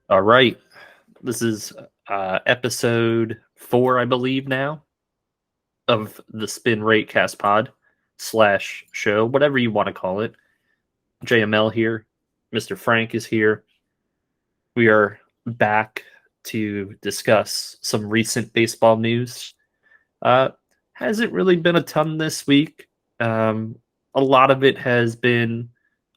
All right. This is episode 4, I believe, now of the Spin Rate Cast Pod slash show, whatever you want to call it. JML here. Mr. Frank is here. We are back to discuss some recent baseball news. Hasn't really been a ton this week. A lot of it has been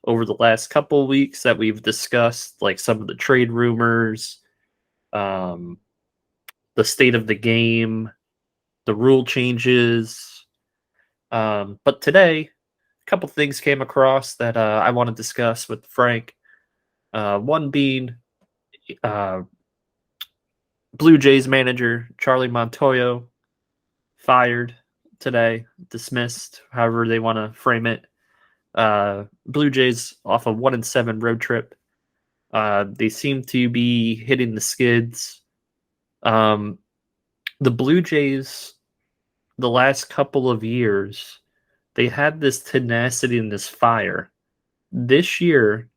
over the last couple of weeks that we've discussed, like some of the trade rumors, um, the state of the game, the rule changes. But today, a couple things came across that I want to discuss with Frank. One being Blue Jays manager Charlie Montoya fired today, dismissed, however they want to frame it. Blue Jays off a 1-7 road trip. They seem to be hitting the skids. The Blue Jays, the last couple of years, they had this tenacity and this fire. This year,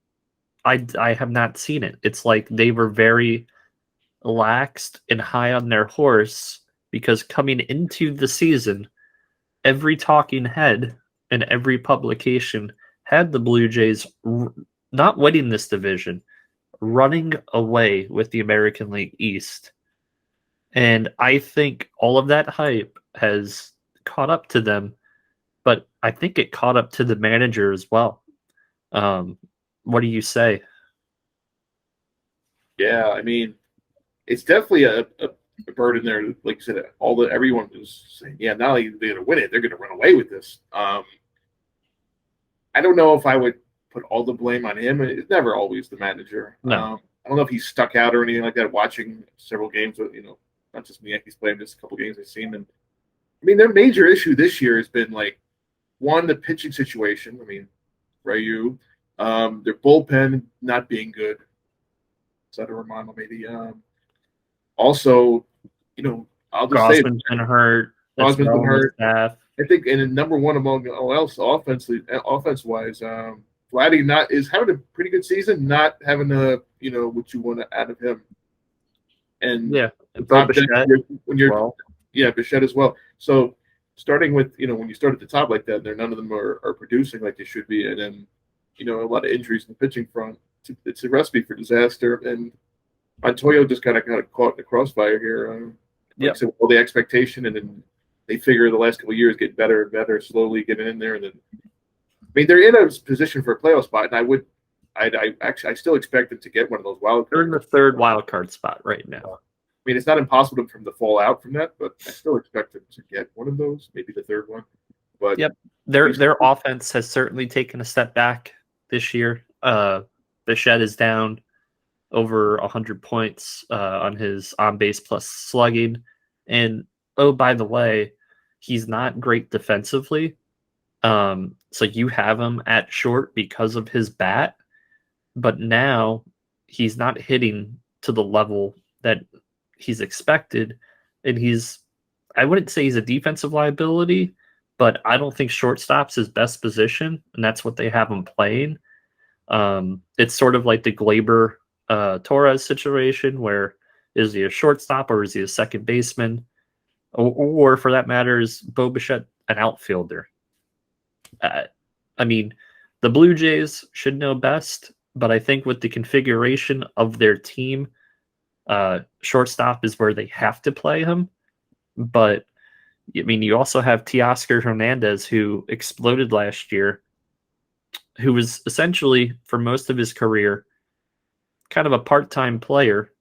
I have not seen it. It's like they were very laxed and high on their horse because coming into the season, every talking head and every publication had the Blue Jays not winning this division, running away with the American League East. And I think all of that hype has caught up to them, but I think it caught up to the manager as well. What do you say? Yeah, I mean, it's definitely a burden there. Like you said, everyone was saying, yeah, not only they're going to win it, they're going to run away with this. I don't know if I would put all the blame on him. It's never always the manager. No. I don't know if he's stuck out or anything like that. Watching several games, not just the Yankees playing, just a couple games I've seen. And I mean, their major issue this year has been like one, the pitching situation. I mean, Ryu, their bullpen not being good. Is that a reminder? Maybe. Also, I'll just say Gosman's been hurt. Gosman's been hurt. Staff. I think, and number one among all else, offense wise, Vladdy is having a pretty good season. Not having what you want out of him. And yeah, Bichette Bichette as well. So starting with when you start at the top like that, none of them are producing like they should be, and then a lot of injuries in the pitching front. It's a recipe for disaster. And Montoya just kind of caught in the crossfire here. So all the expectation, and then they figure the last couple of years get better and better, slowly getting in there, and then I mean they're in a position for a playoff spot, and I still expect them to get one of those wild cards. They're in the third wild card spot right now. I mean, it's not impossible for them to fall out from that, but I still expect them to get one of those, maybe the third one. But their offense has certainly taken a step back this year. Bichette is down over 100 points on his on-base plus slugging. And, oh, by the way, he's not great defensively. So you have him at short because of his bat. But now he's not hitting to the level that he's expected. And I wouldn't say he's a defensive liability, but I don't think shortstop's his best position. And that's what they have him playing. It's sort of like the Glaber Torres situation, where is he a shortstop or is he a second baseman, or for that matter, is Bo Bichette an outfielder? I mean, the Blue Jays should know best, but I think with the configuration of their team, shortstop is where they have to play him. But I mean, you also have Teoscar Hernandez, who exploded last year, who was essentially, for most of his career, kind of a part-time player.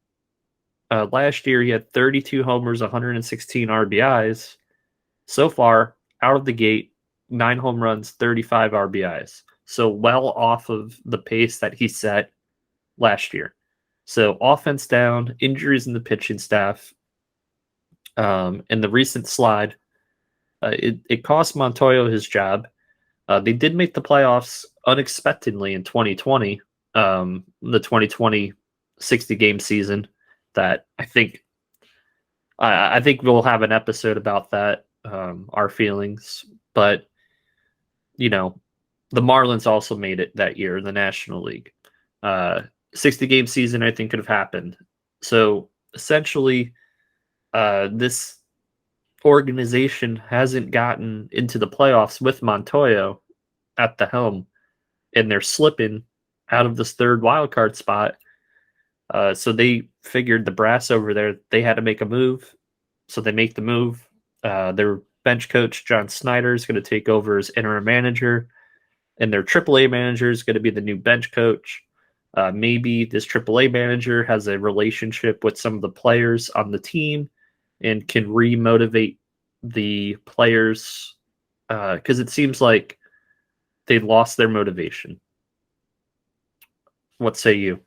Last year, he had 32 homers, 116 RBIs. So far, out of the gate, 9 home runs, 35 RBIs. So well off of the pace that he set last year. So offense down, injuries in the pitching staff. And the recent slide, it cost Montoya his job. They did make the playoffs unexpectedly in 2020, the 2020 60-game season. That I think we'll have an episode about that, our feelings. But the Marlins also made it that year in the National League. 60-game season, I think, could have happened. So essentially, this organization hasn't gotten into the playoffs with Montoya at the helm, and they're slipping out of this third wild card spot. So they figured the brass over there, they had to make a move. So they make the move. Their bench coach, John Snyder, is going to take over as interim manager, and their AAA manager is going to be the new bench coach. Maybe this AAA manager has a relationship with some of the players on the team and can re-motivate the players, because it seems like they lost their motivation. What say you?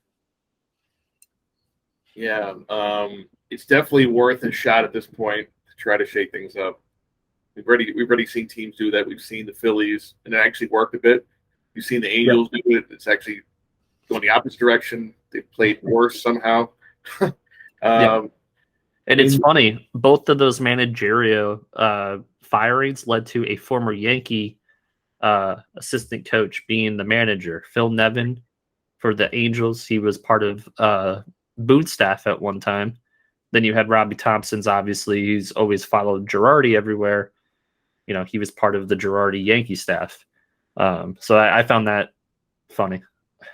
Yeah, it's definitely worth a shot at this point to try to shake things up. We've already seen teams do that. We've seen the Phillies, and it actually worked a bit. We've seen the Angels do it. It's actually going the opposite direction. They played worse somehow. And it's funny, both of those managerial firings led to a former Yankee assistant coach being the manager. Phil Nevin for the Angels. He was part of Boone's staff at one time. Then you had Robbie Thompson's, obviously. He's always followed Girardi everywhere. You know, he was part of the Girardi Yankee staff. So I found that funny.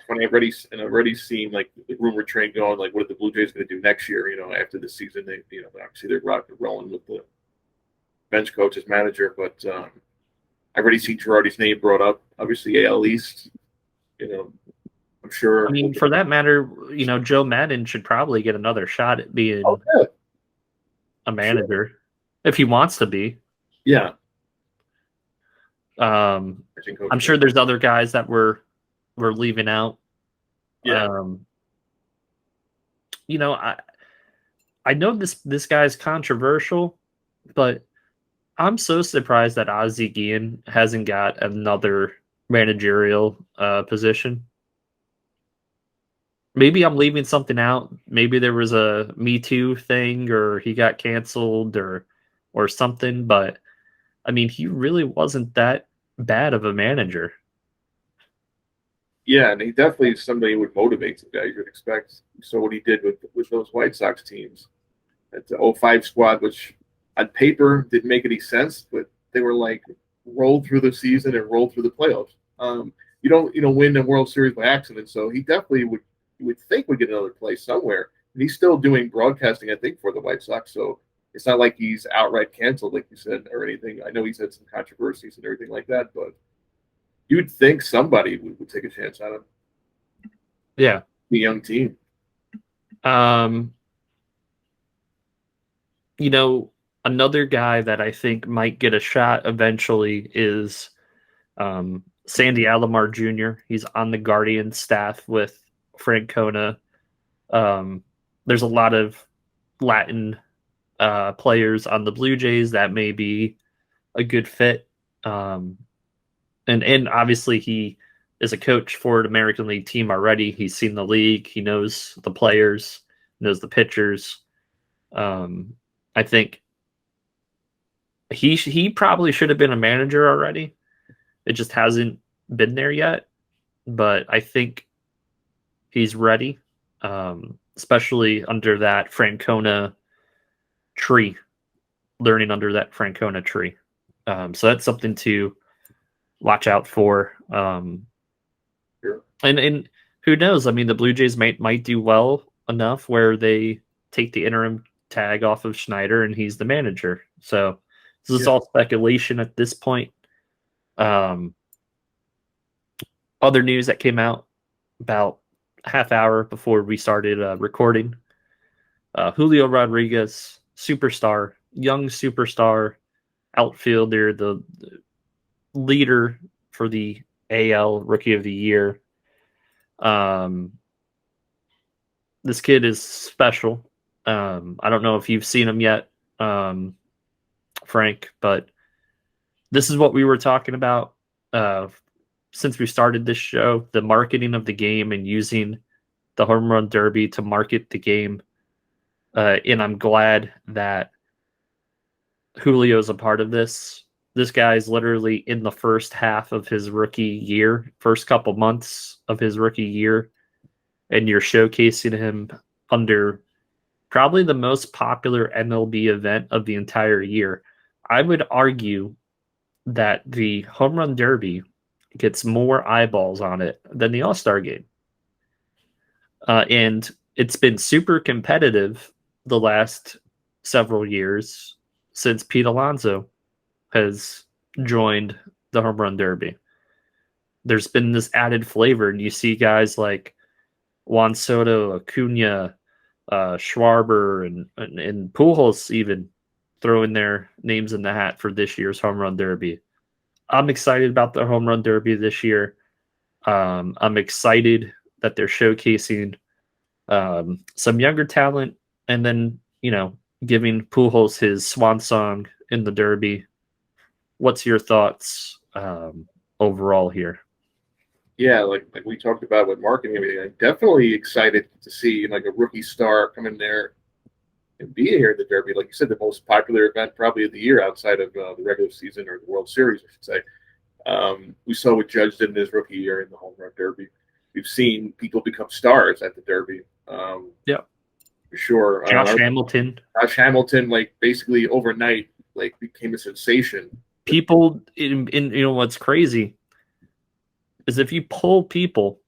When I've already seen like the rumor train going, like what are the Blue Jays going to do next year? You know, after the season, they obviously they're rocking rolling with the bench coach as manager, but I've already seen Girardi's name brought up. Obviously, AL East. You know, I'm sure. I mean, for that matter, you know, Joe Madden should probably get another shot at being a manager if he wants to be. Yeah. I'm sure there's other guys that we're leaving out. Yeah. You know, I know this guy's controversial, but I'm so surprised that Ozzie Guillen hasn't got another managerial position. Maybe I'm leaving something out. Maybe there was a Me Too thing, or he got canceled, or something. But I mean, he really wasn't that bad of a manager. Yeah, and he definitely is somebody who would motivate some guys you'd expect. So what he did with those White Sox teams, that 05 squad, which on paper didn't make any sense, but they were like rolled through the season and rolled through the playoffs. You don't win the World Series by accident. So he definitely would think would get another place somewhere. And he's still doing broadcasting, I think, for the White Sox. So it's not like he's outright canceled, like you said, or anything. I know he's had some controversies and everything like that, but you'd think somebody would take a chance on him. Yeah. The young team. You know, another guy that I think might get a shot eventually is Sandy Alomar Jr. He's on the Guardians staff with Francona. There's a lot of Latin players on the Blue Jays that may be a good fit. And obviously he is a coach for an American League team already. He's seen the league. He knows the players, knows the pitchers. I think he probably should have been a manager already. It just hasn't been there yet. But I think he's ready, especially under that Francona tree, learning under that Francona tree. So that's something to watch out for. Sure. And who knows? I mean, the Blue Jays might do well enough where they take the interim tag off of Schneider and he's the manager. So this is all speculation at this point. Other news that came out about half hour before we started recording. Julio Rodriguez, superstar, young superstar, outfielder, the leader for the AL Rookie of the Year. This kid is special. I don't know if you've seen him yet, Frank, but this is what we were talking about since we started this show, the marketing of the game and using the Home Run Derby to market the game. And I'm glad that Julio's a part of this. This guy's literally in the first half of his rookie year, first couple months of his rookie year, and you're showcasing him under probably the most popular MLB event of the entire year, I would argue that the Home Run Derby gets more eyeballs on it than the All-Star game. And it's been super competitive the last several years since Pete Alonso has joined the Home Run Derby. There's been this added flavor, and you see guys like Juan Soto, Acuna, Schwarber, and Pujols even throwing their names in the hat for this year's Home Run Derby. I'm excited about the Home Run Derby this year. I'm excited that they're showcasing some younger talent, and then giving Pujols his swan song in the Derby. What's your thoughts overall here? Yeah, like we talked about with marketing and everything, I'm definitely excited to see like a rookie star come in there and be here at the Derby. Like you said, the most popular event probably of the year outside of the regular season or the World Series, I should say. We saw what Judge did in his rookie year in the Home Run Derby. We've seen people become stars at the Derby. Yeah, for sure. Josh Hamilton, like basically overnight, like became a sensation. People, what's crazy is if you poll people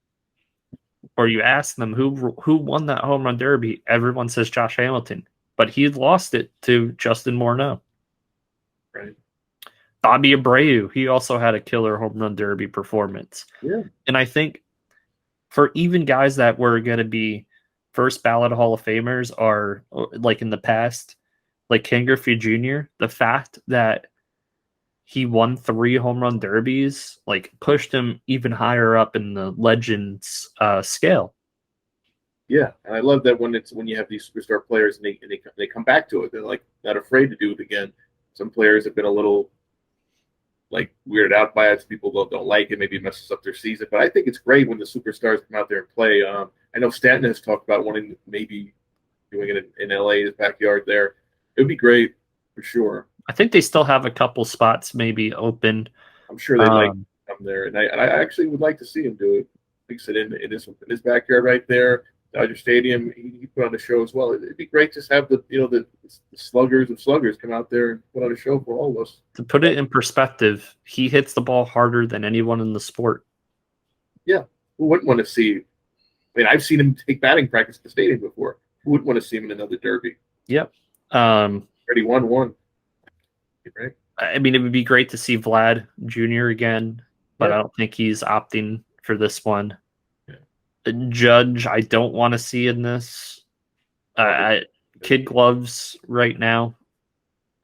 or you ask them who won that Home Run Derby, everyone says Josh Hamilton, but he lost it to Justin Morneau. Right. Bobby Abreu, he also had a killer Home Run Derby performance. Yeah. And I think for even guys that were going to be first ballot Hall of Famers are like in the past, like Ken Griffey Jr., the fact that he won 3 home run derbies, like pushed him even higher up in the legends scale. Yeah, and I love that when you have these superstar players and they come back to it, they're like not afraid to do it again. Some players have been a little like weirded out by it. People don't like it. Maybe it messes up their season. But I think it's great when the superstars come out there and play. I know Stanton has talked about wanting maybe doing it in LA, his backyard there. It would be great for sure. I think they still have a couple spots maybe open. I'm sure they'd like to come there, and I actually would like to see him do it. Like I said, in his backyard right there, Dodger Stadium. He put on a show as well. It'd be great to just have the sluggers of sluggers come out there and put on a show for all of us. To put it in perspective, he hits the ball harder than anyone in the sport. Yeah, who wouldn't want to see? I mean, I've seen him take batting practice at the stadium before. Who wouldn't want to see him in another derby? Yep. Already won one. Right. I mean, it would be great to see Vlad Jr. again, but I don't think he's opting for this one. Yeah. Judge, I don't want to see in this. Kid gloves right now.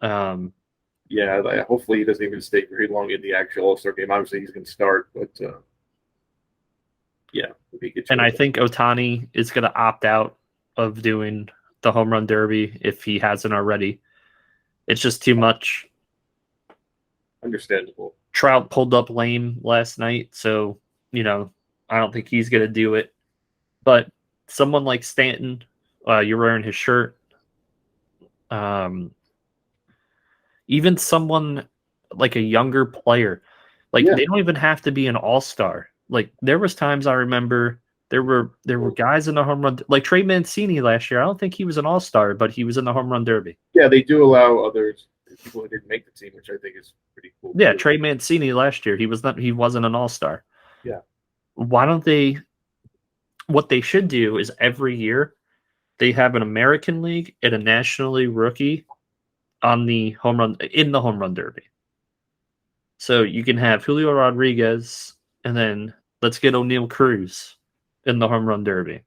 Yeah, hopefully he doesn't even stay very long in the actual All-Star game. Obviously, he's going to start, but yeah. And I think Ohtani is going to opt out of doing the Home Run Derby if he hasn't already. It's just too much. Understandable. Trout pulled up lame last night, so I don't think he's going to do it. But someone like Stanton, you're wearing his shirt. Even someone like a younger player, they don't even have to be an all-star. Like there was times I remember there were guys in the home run, like Trey Mancini last year. I don't think he was an all-star, but he was in the home run derby. Yeah, they do allow others, people who didn't make the team, which I think is pretty cool. Yeah, Trey Mancini last year, he wasn't an all-star. Yeah. Why don't they? What they should do is every year they have an American League and a National League rookie in the home run derby. So you can have Julio Rodriguez, and then let's get O'Neal Cruz in the home run derby.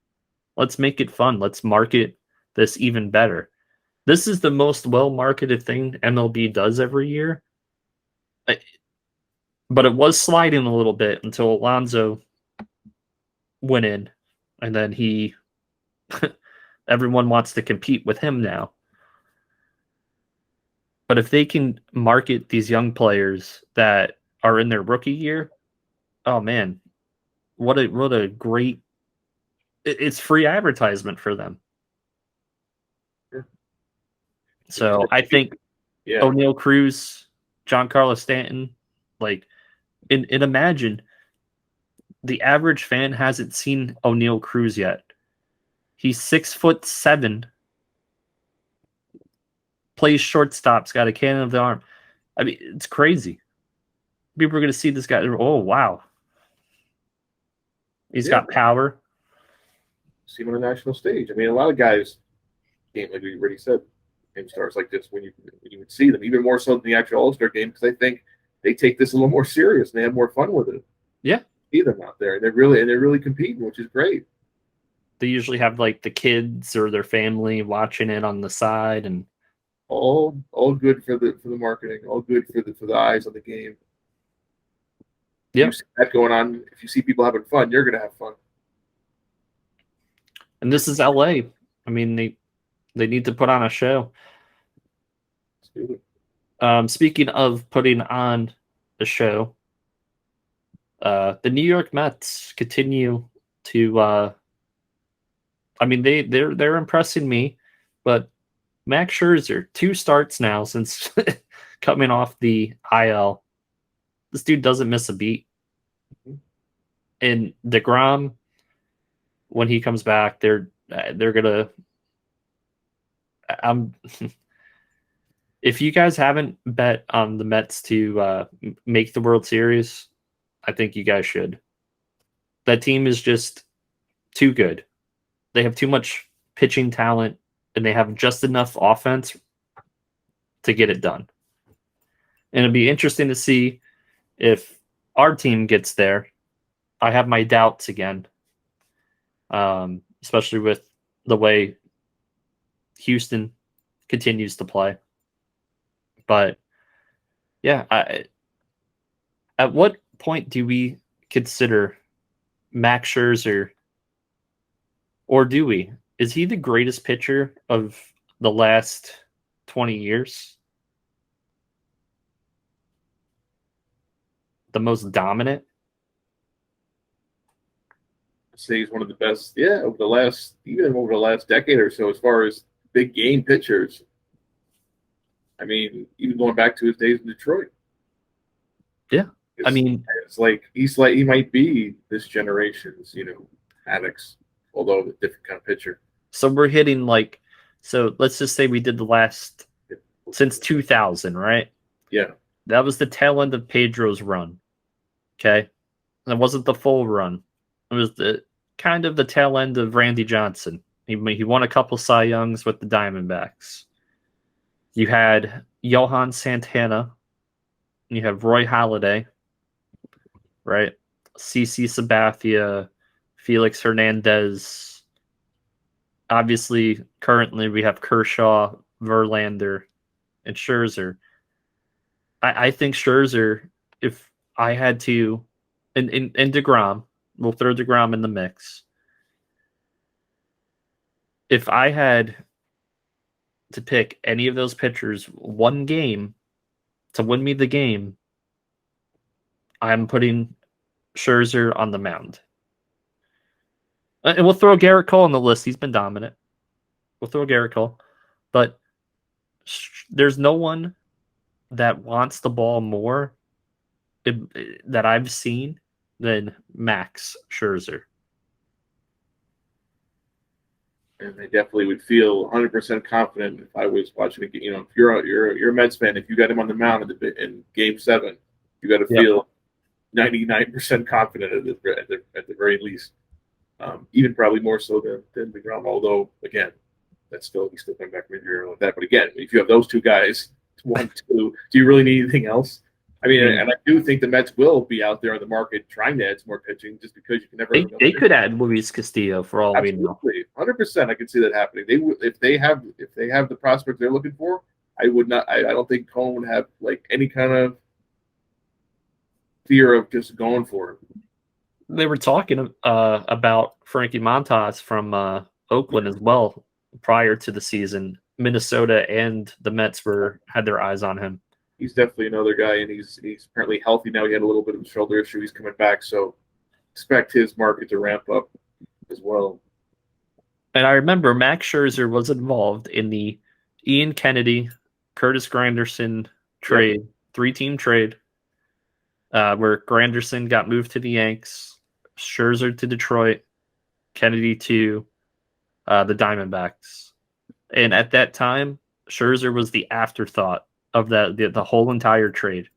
Let's make it fun. Let's market this even better. This is the most well-marketed thing MLB does every year. But it was sliding a little bit until Alonso went in, and then everyone wants to compete with him now. But if they can market these young players that are in their rookie year, oh man, what a great, it's free advertisement for them. Sure. So I think O'Neal Cruz, Giancarlo Stanton, and imagine the average fan hasn't seen O'Neal Cruz yet. He's 6'7", plays shortstops, got a cannon of the arm. I mean, it's crazy. People are going to see this guy. Oh, wow. He's got power. See him on the national stage. I mean, a lot of guys, game like we already said, game stars like this when you would see them, even more so than the actual All-Star game, because I think they take this a little more serious and they have more fun with it. Yeah, see them out there, and they're really competing, which is great. They usually have like the kids or their family watching it on the side, and all good for the marketing, all good for the eyes on the game. Yeah, you see that going on. If you see people having fun, you're gonna have fun. And this is LA. I mean, they need to put on a show. Speaking of putting on a show, the New York Mets continue to. I mean, they're impressing me, but Max Scherzer, 2 starts now since coming off the IL. This dude doesn't miss a beat. And DeGrom, when he comes back, they're gonna. If you guys haven't bet on the Mets to make the World Series, I think you guys should. That team is just too good. They have too much pitching talent, and they have just enough offense to get it done. And it'll be interesting to see if our team gets there. I have my doubts again, especially with the way Houston continues to play. But yeah, at what point do we consider Max Scherzer, or do we? Is he the greatest pitcher of the last 20 years? The most dominant? I'd say he's one of the best, over the last decade or so, as far as big game pitchers. I mean, even going back to his days in Detroit. Yeah. I mean, he might be this generation's, Maddox, although a different kind of pitcher. So we're hitting so let's just say we did the last since 2000, right? Yeah. That was the tail end of Pedro's run. Okay. That wasn't the full run. It was the kind of the tail end of Randy Johnson. He won a couple Cy Youngs with the Diamondbacks. You had Johan Santana. You have Roy Halladay, right? CC Sabathia, Felix Hernandez. Obviously, currently we have Kershaw, Verlander, and Scherzer. I think Scherzer, if I had to, and DeGrom, we'll throw DeGrom in the mix. If I had to pick any of those pitchers one game to win me the game, I'm putting Scherzer on the mound. And we'll throw Garrett Cole on the list. He's been dominant. We'll throw Garrett Cole. But there's no one that wants the ball more that I've seen than Max Scherzer. And I definitely would feel 100% confident if I was watching a game. If you're a Mets fan, if you got him on the mound in Game 7, you got to feel 99% confident at the very least. Even probably more so than DeGrom. Although again, he's still coming back mid-year like that. But again, if you have those two guys, 1, 2, do you really need anything else? I mean, and I do think the Mets will be out there on the market trying to add some more pitching, just because you can never. They could add Luis Castillo for all we know. 100%. I could see that happening. If they have the prospect they're looking for. I would not. I don't think Cohen would have any kind of fear of just going for it. They were talking about Frankie Montas from Oakland as well prior to the season. Minnesota and the Mets had their eyes on him. He's definitely another guy, and he's apparently healthy now. He had a little bit of a shoulder issue. He's coming back, so expect his market to ramp up as well. And I remember Max Scherzer was involved in the Ian Kennedy, Curtis Granderson trade, 3-team trade, where Granderson got moved to the Yanks, Scherzer to Detroit, Kennedy to the Diamondbacks. And at that time, Scherzer was the afterthought of the whole entire trade.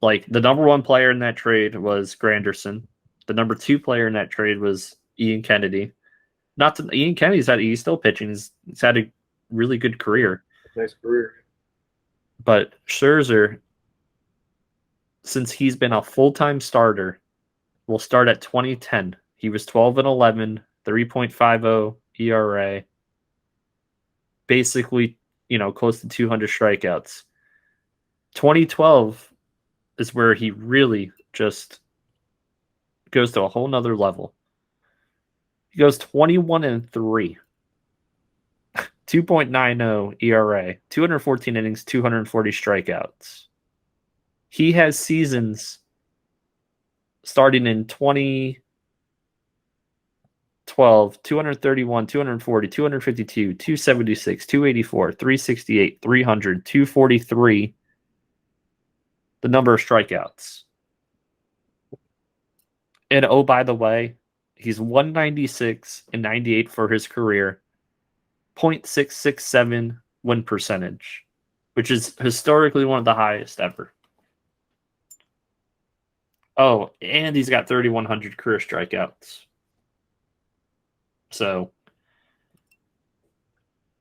Like, the number one player in that trade was Granderson. The number two player in that trade was Ian Kennedy. Ian Kennedy's he's still pitching. He's had a really good career. Nice career. But Scherzer, since he's been a full-time starter, will start at 2010. He was 12-11, 3.50 ERA. Basically, close to 200 strikeouts. 2012 is where he really just goes to a whole nother level. He goes 21-3, 2.90 ERA, 214 innings, 240 strikeouts. He has seasons starting in 2012, 231, 240, 252, 276, 284, 368, 300, 243. The number of strikeouts. And oh, by the way, he's 196 and 98 for his career, 0.667 win percentage, which is historically one of the highest ever. Oh, and he's got 3,100 career strikeouts. So,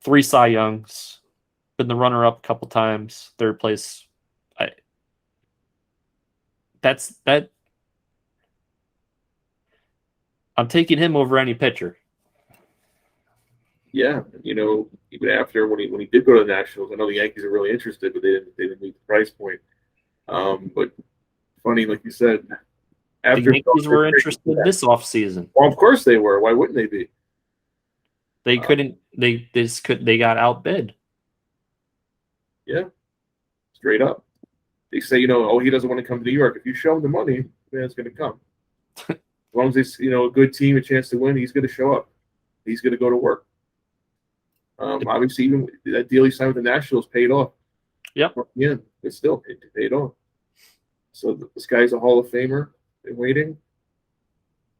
3 Cy Youngs, been the runner-up a couple times, third place. I'm taking him over any pitcher. Yeah, even after when he did go to the Nationals, I know the Yankees are really interested, but they didn't meet the price point. But funny, like you said, after the Yankees were interested this offseason. Well, of course they were. Why wouldn't they be? They couldn't. They got outbid. Yeah, straight up. They say, he doesn't want to come to New York. If you show him the money, man's going to come. As long as it's, a good team, a chance to win, he's going to show up. He's going to go to work. Obviously, even that deal he signed with the Nationals paid off. Yep. Yeah, it still paid off. So this guy's a Hall of Famer in waiting.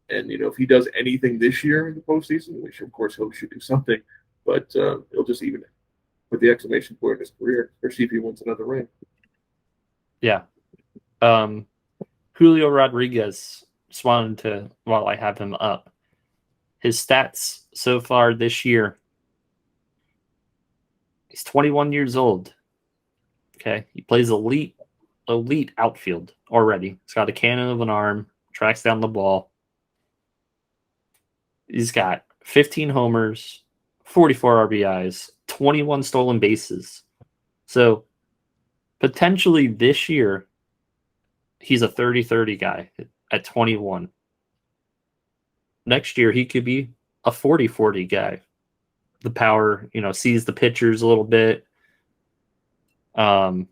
And, if he does anything this year in the postseason, which, of course, he should do something, but he'll just even put the exclamation point in his career, especially if he wins another ring. Yeah. Julio Rodriguez, just wanted to, while I have him up, his stats so far this year, he's 21 years old. Okay. He plays elite outfield already. He's got a cannon of an arm, tracks down the ball. He's got 15 homers, 44 RBIs, 21 stolen bases. So potentially this year, he's a 30-30 guy at 21. Next year, he could be a 40-40 guy. The power, sees the pitchers a little bit. The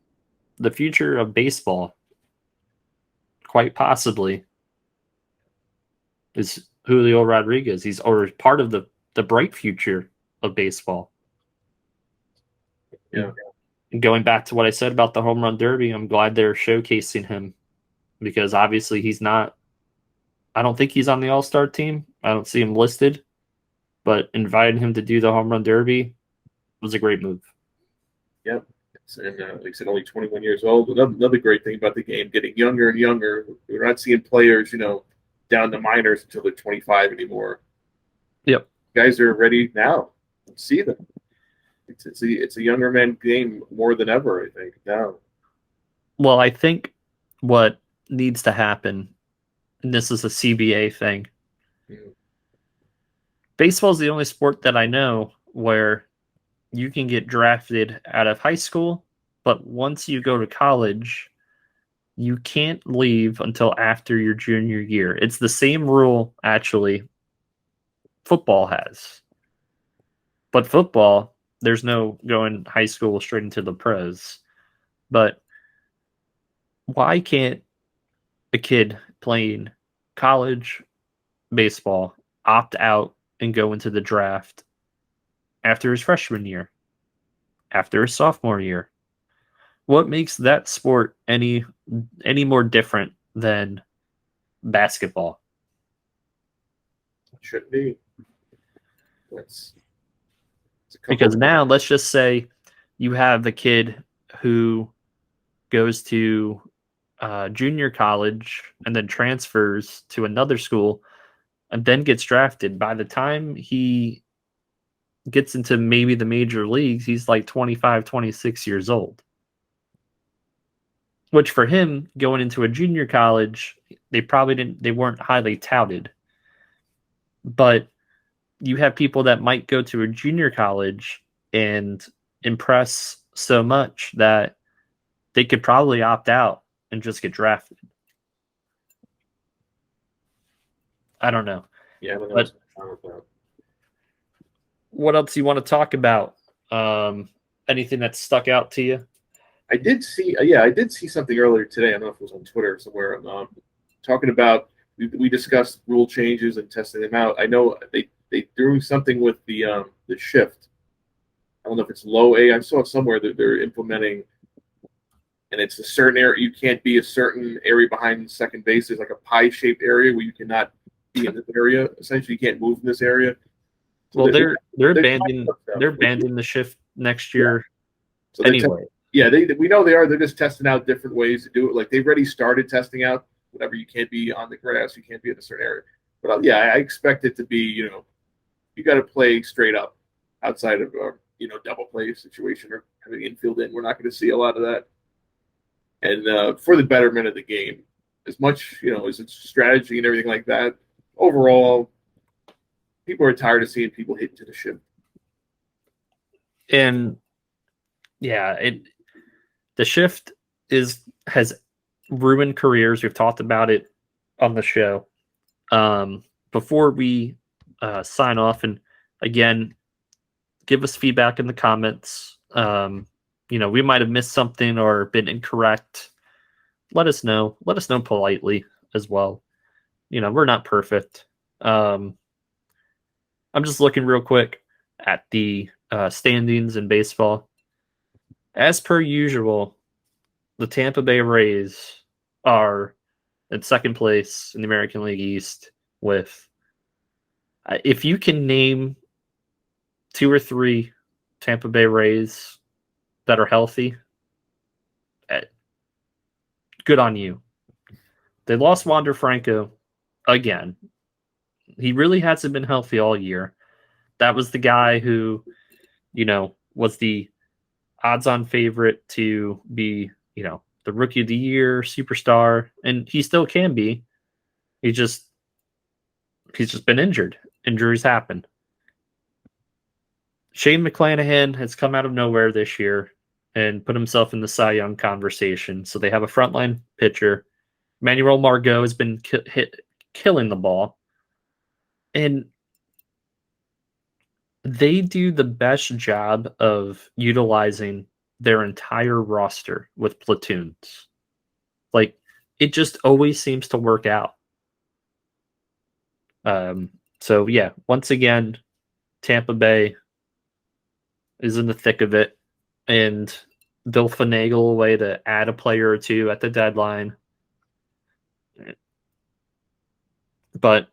future of baseball, quite possibly, is Julio Rodriguez. He's part of the bright future of baseball. Yeah. And going back to what I said about the home run derby, I'm glad they're showcasing him, because obviously he's not. I don't think he's on the All-Star team. I don't see him listed, but inviting him to do the home run derby was a great move. Yep. And like I said, only 21 years old. Another great thing about the game, getting younger and younger. We're not seeing players, down the minors until they're 25 anymore. Yep. Guys are ready now. See them. It's a younger man game more than ever, I think, now. Well, I think what needs to happen, and this is a CBA thing, baseball is the only sport that I know where you can get drafted out of high school, but once you go to college, you can't leave until after your junior year. It's the same rule, actually, football has. But football, there's no going high school straight into the pros. But why can't a kid playing college baseball opt out and go into the draft after his freshman year, after his sophomore year? What makes that sport any more different than basketball? Shouldn't be. it's a couple. Because now let's just say you have the kid who goes to junior college and then transfers to another school and then gets drafted. By the time he gets into maybe the major leagues, he's like 25, 26 years old. Which for him, going into a junior college, they weren't highly touted. But you have people that might go to a junior college and impress so much that they could probably opt out and just get drafted. I don't know. Yeah, I don't know But what's going on. What else you want to talk about? Anything that stuck out to you? I did see something earlier today. I don't know if it was on Twitter or somewhere. Talking about we discussed rule changes and testing them out. I know they threw something with the shift. I don't know if it's low A. I saw it somewhere that they're implementing, and it's a certain area. You can't be a certain area behind second base. There's like a pie-shaped area where you cannot be in this area. Essentially, you can't move in this area. So well, they're banning the shift next year. So anyway. We know they are. They're just testing out different ways to do it. Like they've already started testing out whatever. You can't be on the grass. You can't be in a certain area. But I expect it to be, you got to play straight up outside of double play situation or having infield in. We're not going to see a lot of that. And for the betterment of the game, as much as its strategy and everything like that, overall, people are tired of seeing people hit to the ship. And the shift has ruined careers. We've talked about it on the show. Before we sign off, and again, give us feedback in the comments. We might have missed something or been incorrect. Let us know. Let us know politely as well. We're not perfect. I'm just looking real quick at the standings in baseball. As per usual, the Tampa Bay Rays are in second place in the American League East with, if you can name 2 or 3 Tampa Bay Rays that are healthy, good on you. They lost Wander Franco again. He really hasn't been healthy all year. That was the guy who, was the odds-on favorite to be, the rookie of the year, superstar, and he still can be. He's just been injured. Injuries happen. Shane McClanahan has come out of nowhere this year and put himself in the Cy Young conversation. So they have a frontline pitcher. Manuel Margot has been killing the ball. And they do the best job of utilizing their entire roster with platoons. Like, it just always seems to work out. So yeah, once again, Tampa Bay is in the thick of it, and they'll finagle a way to add a player or two at the deadline. But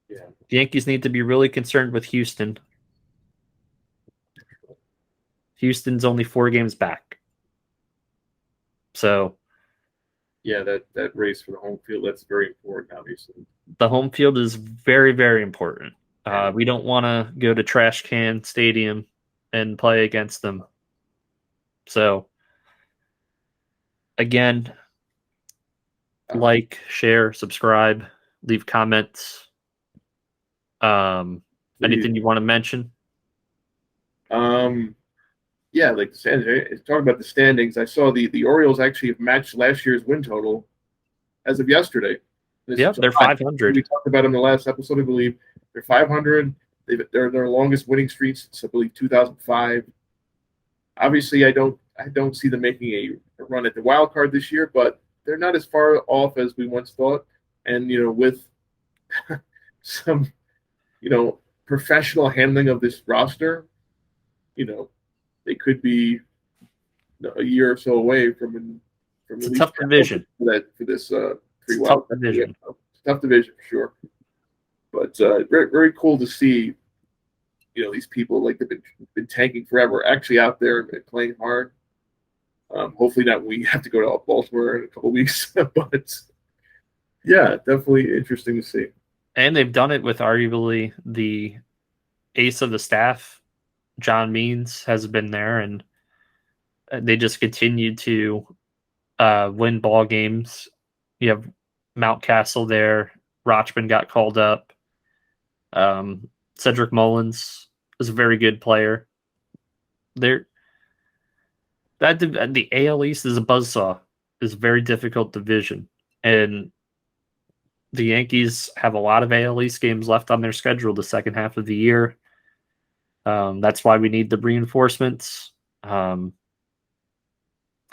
yeah, the Yankees need to be really concerned with Houston. Houston's only 4 games back. So yeah, that race for the home field, that's very important, obviously. The home field is very, very important. We don't want to go to Trash Can Stadium and play against them. So, again, like, share, subscribe, leave comments. Anything you want to mention? Yeah, like the standings. Talking about the standings, I saw the Orioles actually have matched last year's win total as of yesterday. Yeah, they're 500. We talked about them in the last episode, I believe. They're 500. They're their longest winning streak since, I believe, 2005. Obviously, I don't see them making a run at the wild card this year, but they're not as far off as we once thought. And with some professional handling of this roster, they could be a year or so away from it's a tough division for this 3 wild card division. It's a tough division for sure. But very, very cool to see these people like they've been tanking forever, actually out there and playing hard. Hopefully not. We have to go to Baltimore in a couple weeks, but yeah, definitely interesting to see. And they've done it with arguably the ace of the staff, John Means, has been there, and they just continue to win ball games. You have Mountcastle there. Rochman got called up. Cedric Mullins is a very good player. There, the AL East is a buzzsaw. It's a very difficult division, and the Yankees have a lot of AL East games left on their schedule the second half of the year. That's why we need the reinforcements. I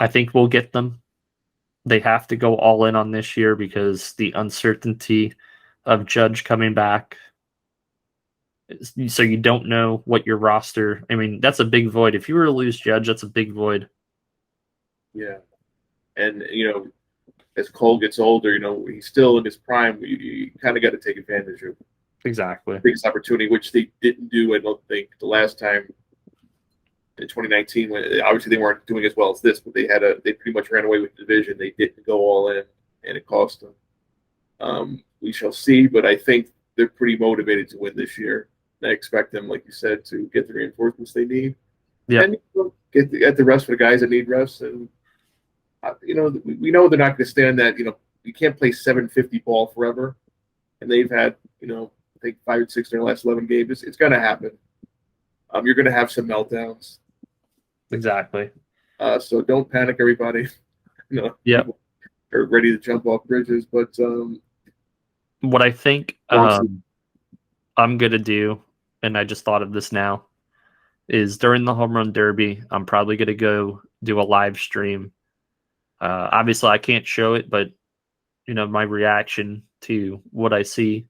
think we'll get them. They have to go all in on this year because the uncertainty of Judge coming back. So you don't know what your roster. I mean, that's a big void. If you were to lose Judge, that's a big void. Yeah, and as Cole gets older, he's still in his prime. You kind of got to take advantage of Exactly. biggest opportunity, which they didn't do. I don't think the last time in 2019, when obviously they weren't doing as well as this, but they pretty much ran away with the division. They didn't go all in, and it cost them. We shall see, but I think they're pretty motivated to win this year. I expect them, like you said, to get the reinforcements they need, and get the rest for the guys that need rest. And we know they're not going to stand that. You can't play 750 ball forever, and they've had I think 5 or 6 in their last 11 games. It's going to happen. You're going to have some meltdowns. Exactly. So don't panic, everybody. Yep. Are ready to jump off bridges, but what I think I'm going to do, and I just thought of this now, is during the home run derby, I'm probably going to go do a live stream. Obviously, I can't show it, but my reaction to what I see,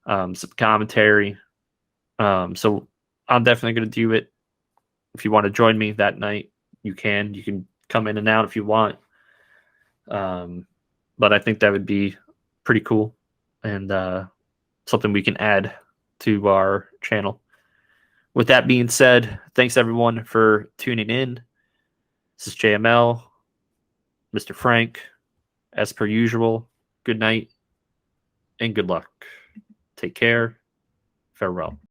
some commentary. So I'm definitely going to do it. If you want to join me that night, you can. You can come in and out if you want. But I think that would be pretty cool and something we can add to our channel. With that being said, thanks everyone for tuning in. This is JML, Mr. Frank. As per usual, good night and good luck. Take care. Farewell.